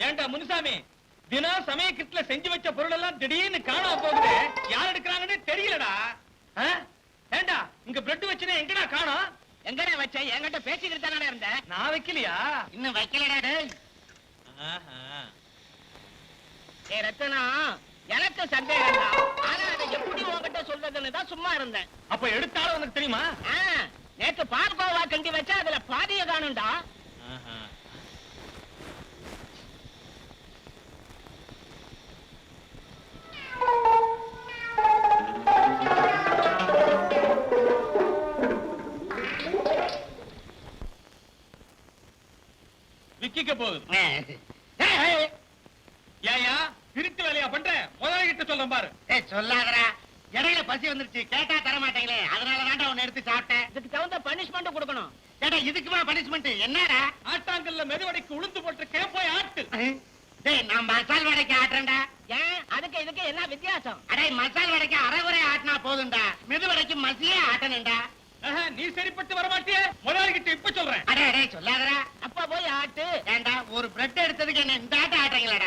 ஏண்டா முனுசாமி, தினம் சமயக்கிட்டுல செஞ்சு வச்ச பொருள் எல்லாம் திடீர்னு காணாம போகுது. யார் எடுக்கிறாங்கன்னு தெரியலடா. ஏண்டா இங்க பிரெட் வச்சுனா எங்கடா காணோம்? எங்கடா வச்ச? என்கிட்ட பேசிக்கிட்டு தானே இருந்த. நான் வைக்கலையா? இன்னும் வைக்கலடா டேய். ஏ ரத்தனா, எனக்கு சந்தேகம் தான். ஆனா அதை எப்படி உன்கிட்ட சொல்றதுன்னு தான் சும்மா இருந்தேன். அப்ப எடுத்தாலும் உனக்கு தெரியுமா? நேத்து பால்கோவா கிண்டி வச்சா அதுல பாதிய காணும்டா. விக்கிக்க போகுது. ஏயா திருட்டு வேலையா பண்ற? முதலாளிகிட்ட சொல்றேன் பாரு. சொல்லாதடா, இடையில பசி வந்துருச்சு, கேட்டா தர மாட்டீங்களே, அதனாலதான் உன்னை எடுத்து சாப்பிட்டேன். இதுக்கு தகுந்த பனிஷ்மெண்ட் கொடுக்கணும். கேட்டா இதுக்குமா பனிஷ்மெண்ட்? என்னடா? ஆட்டாங்கல்ல மெதுவடைக்கு உளுந்து போட்டு போய் ஆட்டு. டேய், நான் மசால் வடைக்கு ஆட்டுறேன்டா. ஏன் அதுக்கு இதுக்கு என்ன வித்தியாசம்? அடே, மசால் வடைக்கு அரைகுறை ஆட்டினா போதும்டா, மெதுவடைக்கு மசியே ஆட்டணும்டா. நீ சரிப்பட்டு வரமாட்டியே, முதலாளிகிட்ட இப்ப சொல்றேன். அடே சொல்லாதடா. அப்பா போய் ஆட்டு. ஏண்டா, ஒரு பிரெட் எடுத்ததுக்கு என்ன இந்த ஆட்ட ஆட்டுறீங்களா?